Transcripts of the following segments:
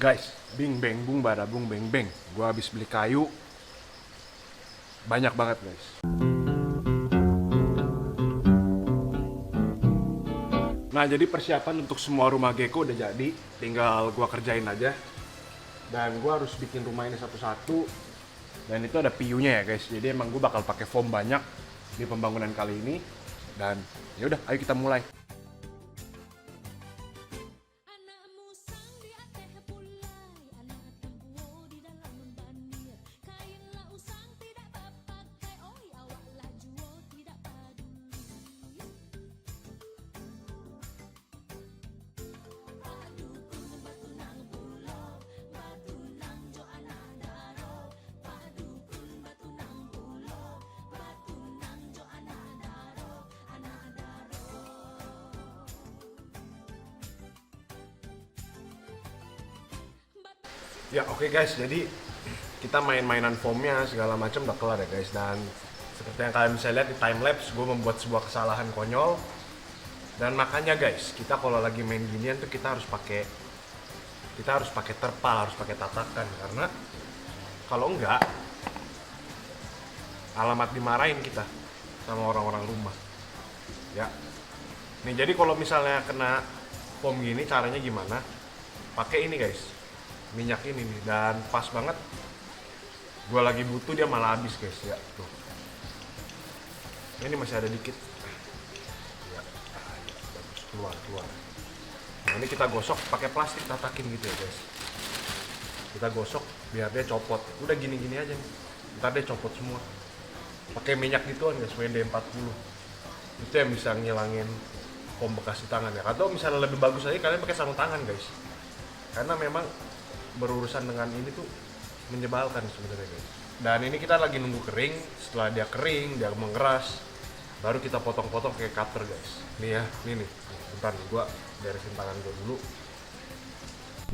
Guys, bing beng bung bada bung beng beng. Gua habis beli kayu banyak banget, guys. Nah, jadi persiapan untuk semua rumah Gecko udah jadi, tinggal gua kerjain aja. Dan gua harus bikin rumah ini satu-satu. Dan itu ada piunya ya, guys. Jadi emang gua bakal pakai foam banyak di pembangunan kali ini. Dan ya udah, ayo kita mulai. Anak musang di ateh pulai, anak tempuo di dalam bandir. Kainlah usang tidak bapakai, oi awaklah juo tidak paduli. Padukun batunang pulo, batunang jo anak daro. Padukun batunang pulo, batunang jo anak daro, anak daro. Ya oke guys, jadi kita main-mainan foamnya segala macam udah kelar ya guys. Dan seperti yang kalian bisa lihat di timelapse, gue membuat sebuah kesalahan konyol. Dan makanya guys, kita kalau lagi main ginian tuh kita harus pakai terpal, harus pakai tatakan, karena kalau enggak alamat dimarahin kita sama orang-orang rumah. Ya. Nih jadi kalau misalnya kena foam gini caranya gimana? Pakai ini guys, minyak ini nih, dan pas banget gue lagi butuh dia malah habis guys. Ya tuh, ini masih ada dikit ya, bagus, keluar. Nah ini kita gosok pakai plastik, tatakin gitu ya guys, kita gosok biar dia copot. Udah gini-gini aja nih, ntar dia copot semua. Pakai minyak gituan guys, WD-40 itu yang bisa ngilangin foam bekas di tangan ya. Atau misalnya lebih bagus lagi kalian pakai sarung tangan guys, karena memang berurusan dengan ini tuh menyebalkan sebenarnya guys. Dan ini kita lagi nunggu kering. Setelah dia kering, dia mengeras, baru kita potong-potong kayak cutter guys. Nih ya, ini nih. Bentar nih, gua beresin tangan gua dulu.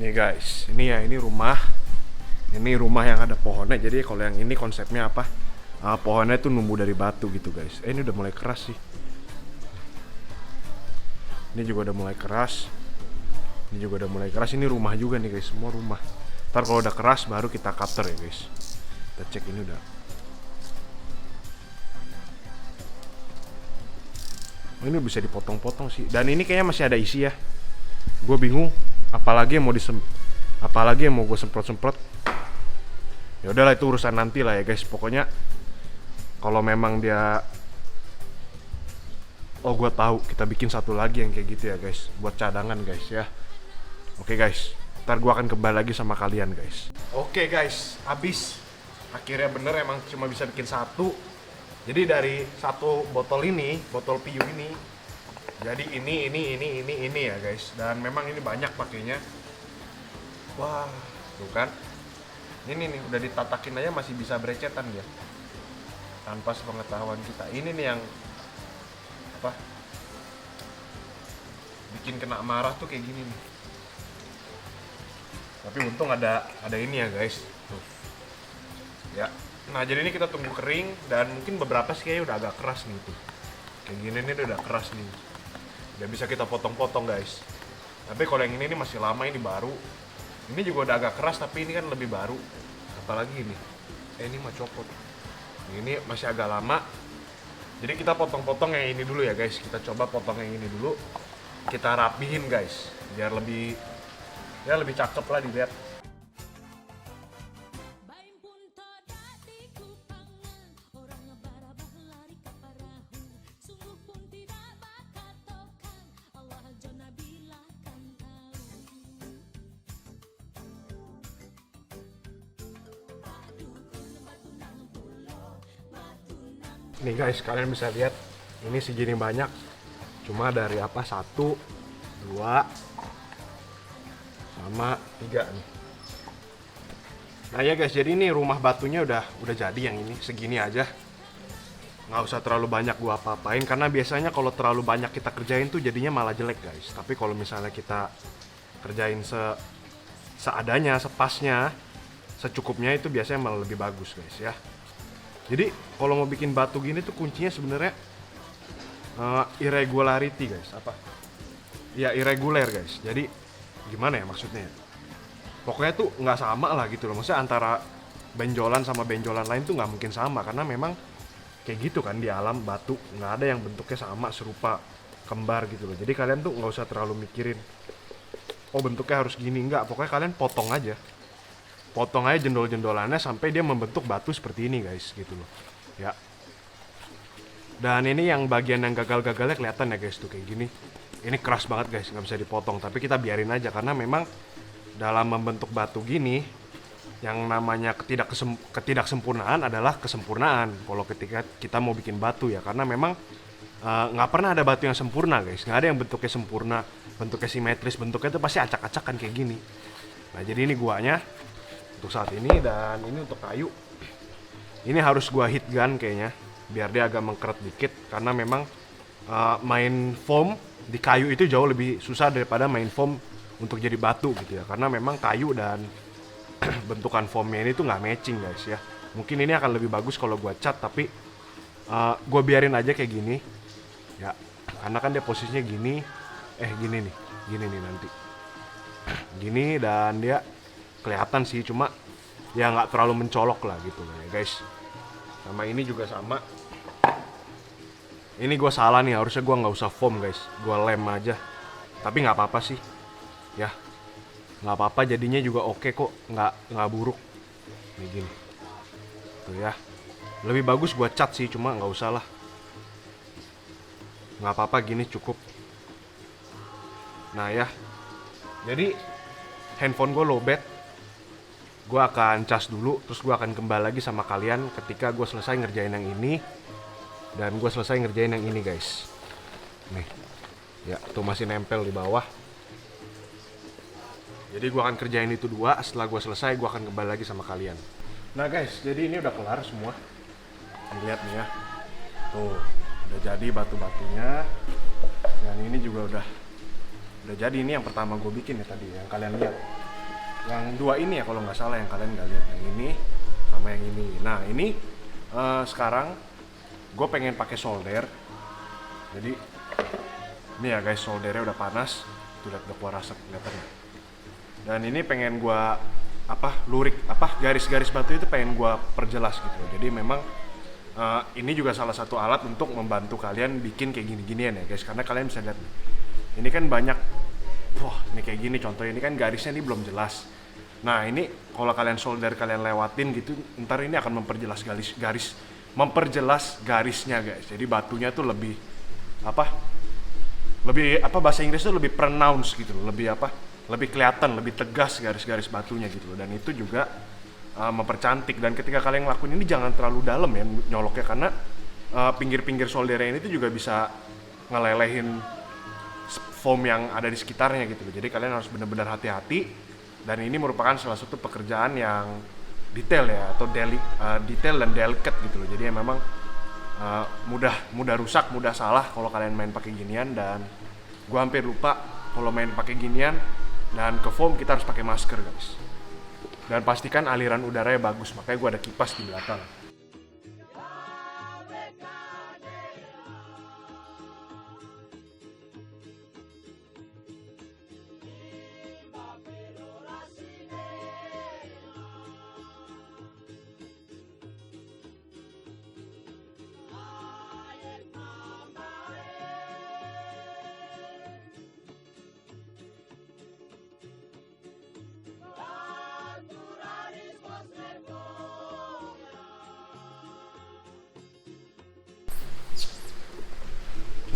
Nih guys, ini ya, ini rumah. Ini rumah yang ada pohonnya. Jadi kalau yang ini konsepnya apa? Pohonnya tuh numbuh dari batu gitu guys. Ini udah mulai keras sih. Ini juga udah mulai keras. Ini juga udah mulai keras. Ini rumah juga nih guys, semua rumah. Ntar kalau udah keras baru kita cutter ya guys. Kita cek ini udah. Oh, ini bisa dipotong-potong sih. Dan ini kayaknya masih ada isi ya. Gue bingung. Apalagi yang mau gue semprot-semprot. Ya udahlah, itu urusan nanti lah ya guys. Pokoknya kalau memang dia, oh gue tahu, kita bikin satu lagi yang kayak gitu ya guys, buat cadangan guys ya. Oke guys, ntar gue akan kembali lagi sama kalian guys. Oke guys, habis. Akhirnya bener, emang cuma bisa bikin satu. Jadi dari satu botol ini, botol piu ini, jadi ini ya guys. Dan memang ini banyak pakainya. Wah, tuh kan. Ini nih udah ditatakin aja masih bisa berecetan dia, tanpa sepengetahuan kita. Ini nih yang apa? Bikin kena marah tuh kayak gini nih. Tapi untung ada ini ya guys. Tuh. Ya. Nah jadi ini kita tunggu kering, dan mungkin beberapa sih kayaknya udah agak keras nih tuh. Kayak gini nih udah keras nih. Udah bisa kita potong-potong guys. Tapi kalau yang ini masih lama, ini baru. Ini juga udah agak keras, tapi ini kan lebih baru. Apalagi ini. Ini mah copot. Ini masih agak lama. Jadi kita potong-potong yang ini dulu ya guys. Kita coba potong yang ini dulu. Kita rapihin guys, biar lebih cakep lah dilihat. Baim pun todak di kupangan, orang ngebarabah lari ke parahu. Sungguh pun tidak bakatokan, Allah jona bilahkan tahu. Padukun batunang pulo, batunang. Nih guys, kalian bisa lihat ini segini banyak. Cuma dari apa? 1, 2, sama 3 nih. Nah ya guys, jadi ini rumah batunya udah jadi yang ini segini aja. Nggak usah terlalu banyak gua apa-apain, karena biasanya kalau terlalu banyak kita kerjain tuh jadinya malah jelek guys. Tapi kalau misalnya kita kerjain seadanya, sepasnya, secukupnya, itu biasanya malah lebih bagus guys ya. Jadi kalau mau bikin batu gini tuh kuncinya sebenarnya irregularity guys. Apa? Ya irregular guys. Jadi gimana ya maksudnya? pokoknya tuh nggak sama lah gitu loh. Maksudnya antara benjolan sama benjolan lain tuh nggak mungkin sama, karena memang kayak gitu kan di alam batu nggak ada yang bentuknya sama serupa kembar gitu loh. Jadi kalian tuh nggak usah terlalu mikirin oh bentuknya harus gini, nggak, pokoknya kalian potong aja jendol-jendolannya sampai dia membentuk batu seperti ini guys gitu loh ya. Dan ini yang bagian yang gagal-gagalnya kelihatan ya guys tuh kayak gini. Ini keras banget guys, nggak bisa dipotong, tapi kita biarin aja karena memang dalam membentuk batu gini yang namanya ketidaksempurnaan adalah kesempurnaan kalau ketika kita mau bikin batu ya, karena memang nggak pernah ada batu yang sempurna guys, nggak ada yang bentuknya sempurna, bentuknya simetris, bentuknya itu pasti acak-acakan kayak gini. Nah jadi ini guanya untuk saat ini, dan ini untuk kayu ini harus gua heat gun kayaknya biar dia agak mengkeret dikit, karena memang main foam di kayu itu jauh lebih susah daripada main foam untuk jadi batu gitu ya, karena memang kayu dan bentukan foamnya ini tuh nggak matching guys ya. Mungkin ini akan lebih bagus kalau gua cat, tapi gua biarin aja kayak gini ya, karena kan dia posisinya gini gini nih nanti gini, dan dia kelihatan sih, cuma ya nggak terlalu mencolok lah gitu ya guys. Sama ini juga sama, ini gue salah nih, harusnya gue nggak usah foam guys, gue lem aja, tapi nggak apa-apa sih ya, nggak apa-apa, jadinya juga oke kok, nggak buruk nih gini tuh ya. Lebih bagus gue cat sih, cuma nggak usah lah, nggak apa-apa gini cukup. Nah ya, jadi handphone gue lowbat, gue akan cas dulu, terus gue akan kembali lagi sama kalian ketika gue selesai ngerjain yang ini dan gue selesai ngerjain yang ini guys. Nih ya, tuh masih nempel di bawah. Jadi gue akan kerjain itu dua, setelah gue selesai gue akan kembali lagi sama kalian. Nah guys, jadi ini udah kelar semua, lihat nih ya, tuh udah jadi batu-batunya, dan ini juga udah jadi. Ini yang pertama gue bikin ya tadi, yang kalian lihat. Yang dua ini ya kalau nggak salah, yang kalian nggak lihat, yang ini sama yang ini. Nah ini sekarang gue pengen pakai solder. Jadi ini ya guys, soldernya udah panas, tuh lihat udah keluar asap kelihatannya. Dan ini pengen gue lurik garis-garis batu itu pengen gue perjelas gitu. Jadi memang ini juga salah satu alat untuk membantu kalian bikin kayak gini-ginian ya guys, karena kalian bisa lihat nih, ini kan banyak, ini kayak gini contohnya, ini kan garisnya ini belum jelas. Nah ini kalau kalian solder, kalian lewatin gitu, ntar ini akan memperjelas memperjelas garisnya guys. Jadi batunya tuh lebih bahasa Inggris tuh lebih pronounce gitu loh, lebih kelihatan, lebih tegas garis-garis batunya gitu loh. Dan itu juga mempercantik. Dan ketika kalian ngelakuin ini jangan terlalu dalam ya nyoloknya, karena pinggir-pinggir soldernya ini tuh juga bisa ngelelehin foam yang ada di sekitarnya gitu loh. Jadi kalian harus benar-benar hati-hati, dan ini merupakan salah satu pekerjaan yang detail ya, atau detail dan delicate gitu loh. Jadi memang mudah rusak, mudah salah kalau kalian main pakai ginian. Dan gua hampir lupa, kalau main pakai ginian dan ke foam kita harus pakai masker guys. Dan pastikan aliran udaranya bagus, makanya gua ada kipas di belakang.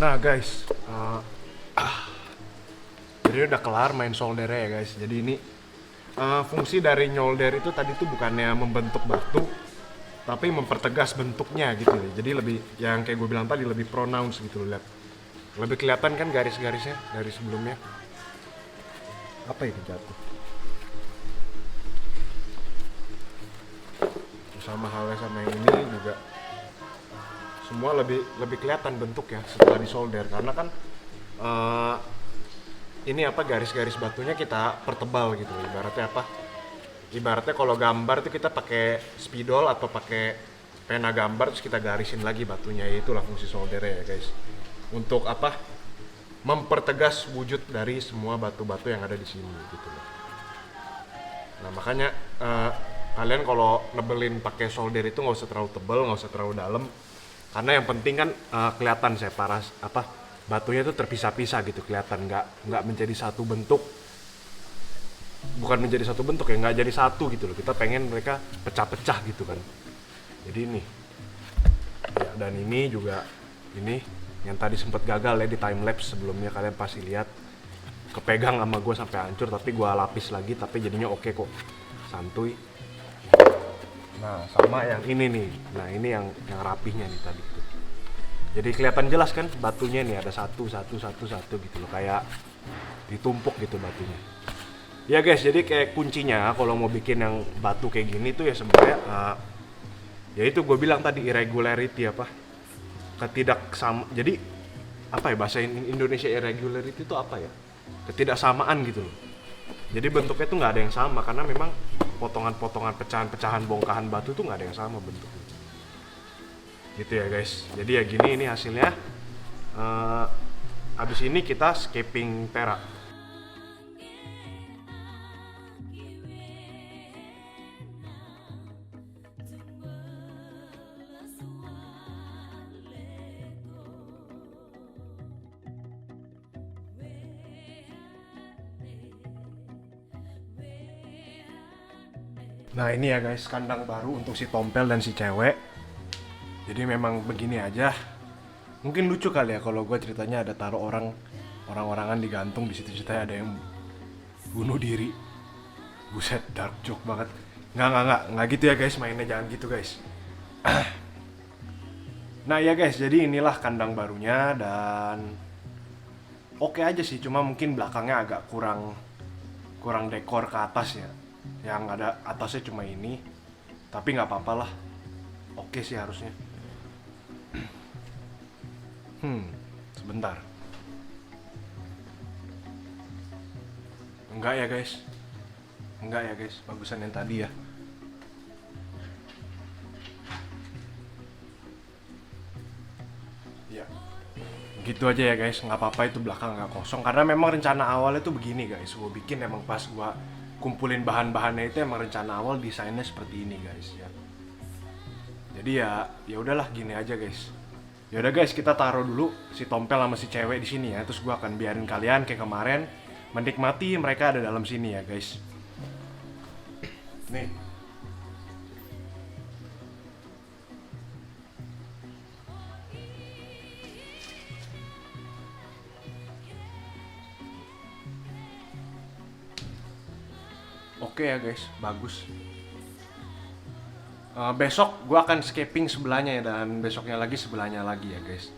Nah guys, jadi udah kelar main soldernya ya guys. Jadi ini fungsi dari nyolder itu tadi tuh bukannya membentuk batu, tapi mempertegas bentuknya gitu ya. Jadi lebih, yang kayak gue bilang tadi, lebih pronounce gitu loh, lihat. Lebih kelihatan kan garis-garisnya dari sebelumnya. Apa ini jatuh? Sama halnya sama yang ini juga, semua lebih kelihatan bentuk ya setelah disolder, karena kan ini garis-garis batunya kita pertebal gitu. Ibaratnya kalau gambar itu kita pakai spidol atau pakai pena gambar, terus kita garisin lagi batunya. Itulah fungsi soldernya ya guys, untuk mempertegas wujud dari semua batu-batu yang ada di sini gitu loh. Nah makanya kalian kalau nebelin pakai solder itu nggak usah terlalu tebal, nggak usah terlalu dalam, karena yang penting kan kelihatan separas apa batunya itu terpisah-pisah gitu, kelihatan nggak menjadi satu bentuk, bukan menjadi satu bentuk ya, nggak jadi satu gitu loh. Kita pengen mereka pecah-pecah gitu kan. Jadi ini ya, dan ini juga ini yang tadi sempat gagal ya di time lapse sebelumnya, kalian pasti lihat kepegang sama gue sampai hancur, tapi gue lapis lagi tapi jadinya oke kok, santuy. Nah sama yang ini nih, nah ini yang rapihnya nih tadi tuh. Jadi kelihatan jelas kan batunya nih, ada satu gitu loh, kayak ditumpuk gitu batunya. Ya guys, jadi kayak kuncinya kalau mau bikin yang batu kayak gini tuh ya sebenarnya ya itu gue bilang tadi, irregularity apa, ketidaksama. Jadi apa ya bahasa Indonesia irregularity itu apa ya? Ketidaksamaan gitu loh. Jadi bentuknya tuh nggak ada yang sama karena memang potongan-potongan pecahan-pecahan bongkahan batu tuh nggak ada yang sama bentuknya. Gitu ya guys. Jadi ya gini ini hasilnya. Abis ini kita scaping perak. Nah ini ya guys, kandang baru untuk si Tompel dan si cewek. Jadi memang begini aja. Mungkin lucu kali ya kalau gue ceritanya ada taruh orang-orangan digantung di situ, ceritanya ada yang bunuh diri. Buset, dark joke banget. Nggak gitu ya guys, mainnya jangan gitu guys. Nah ya guys, jadi inilah kandang barunya dan oke aja sih, cuma mungkin belakangnya agak kurang dekor ke atas ya. Yang ada atasnya cuma ini, tapi nggak apa-apa lah, oke sih harusnya. Sebentar, enggak ya guys, bagusan yang tadi ya. Ya gitu aja ya guys, nggak apa-apa itu belakang nggak kosong, karena memang rencana awalnya tuh begini guys. Gue bikin emang pas gue kumpulin bahan-bahannya itu emang rencana awal desainnya seperti ini guys ya. Jadi ya udahlah gini aja guys. Ya udah guys, kita taruh dulu si Tompel sama si cewek di sini ya. Terus gua akan biarin kalian kayak kemarin menikmati mereka ada dalam sini ya guys. Nih. Oke ya guys, bagus. Besok gue akan scaping sebelahnya ya, dan besoknya lagi sebelahnya lagi ya guys.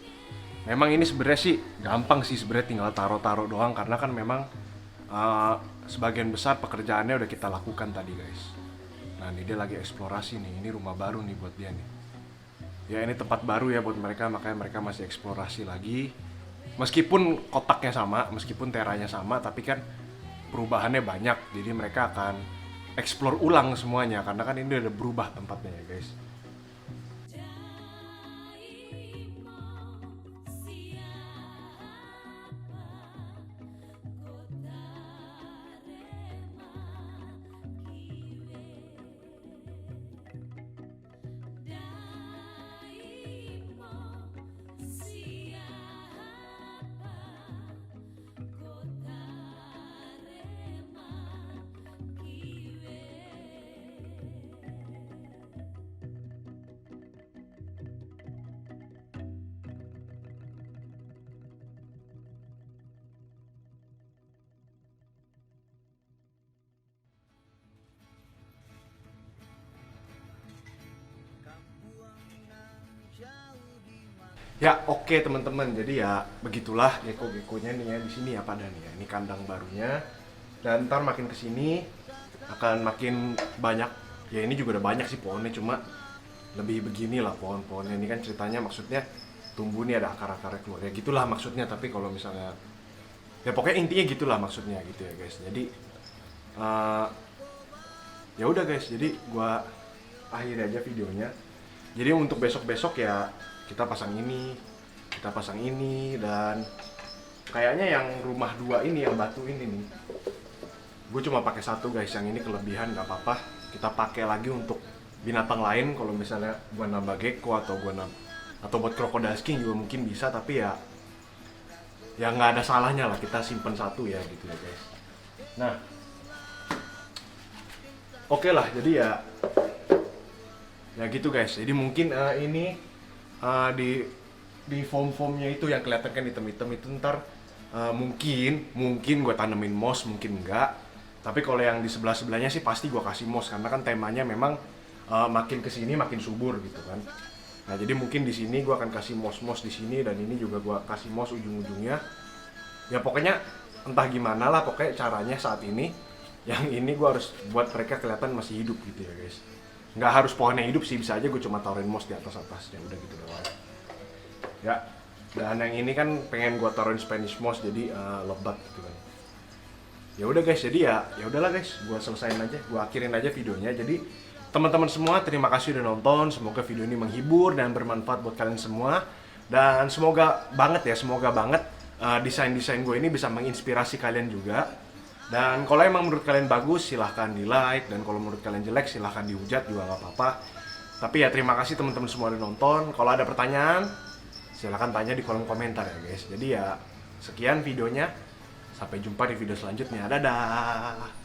Memang ini sebenarnya sih gampang sih, sebenarnya tinggal taruh-taruh doang, karena kan memang sebagian besar pekerjaannya udah kita lakukan tadi guys. Nah ini dia lagi eksplorasi nih, ini rumah baru nih buat dia nih. Ya ini tempat baru ya buat mereka, makanya mereka masih eksplorasi lagi. Meskipun kotaknya sama, meskipun teranya sama, tapi kan perubahannya banyak, jadi mereka akan explore ulang semuanya, karena kan ini udah berubah tempatnya ya guys. Ya oke teman-teman, jadi ya begitulah gecko-geckonya nih ya di sini ya pada nih ya. Ini kandang barunya, dan ntar makin kesini akan makin banyak. Ya ini juga udah banyak sih pohonnya, cuma lebih begini lah pohon-pohonnya. Ini kan ceritanya maksudnya tumbuh nih ada akar-akarnya keluar ya gitulah maksudnya. Tapi kalau misalnya ya pokoknya intinya gitulah maksudnya gitu ya guys. Jadi ya udah guys, jadi gua akhiri aja videonya. Jadi untuk besok-besok ya kita pasang ini, dan kayaknya yang rumah 2 ini, yang batu ini nih, Gue cuma pakai satu guys, yang ini kelebihan nggak apa-apa. Kita pakai lagi untuk binatang lain, kalau misalnya gue nambah gecko atau atau buat crocodile skin juga mungkin bisa, tapi ya nggak ada salahnya lah kita simpen satu ya gitu ya guys. Nah, oke lah, jadi ya gitu guys. Jadi mungkin ini di foam-foamnya itu yang kelihatan kan hitam-hitam itu ntar mungkin gue tanemin moss, mungkin enggak. Tapi kalau yang di sebelah-sebelahnya sih pasti gue kasih moss, karena kan temanya memang makin kesini makin subur gitu kan. Nah jadi mungkin di sini gue akan kasih moss di sini, dan ini juga gue kasih moss ujung-ujungnya. Ya pokoknya entah gimana lah, pokoknya caranya saat ini yang ini gue harus buat mereka kelihatan masih hidup gitu ya guys. Nggak harus pohonnya hidup sih, bisa aja gue cuma taruhin moss di atasnya, udah gitu doang. Ya, dan yang ini kan pengen gue taruhin Spanish moss jadi lebat gitu kan. Ya udah guys, jadi ya udahlah guys, gue selesain aja, gue akhirin aja videonya. Jadi teman-teman semua, terima kasih udah nonton. Semoga video ini menghibur dan bermanfaat buat kalian semua. Dan semoga banget desain-desain gue ini bisa menginspirasi kalian juga. Dan kalau emang menurut kalian bagus, silahkan di like. Dan kalau menurut kalian jelek, silahkan dihujat juga nggak apa-apa. Tapi ya terima kasih teman-teman semua udah nonton. Kalau ada pertanyaan, silahkan tanya di kolom komentar ya guys. Jadi ya sekian videonya. Sampai jumpa di video selanjutnya. Dadah!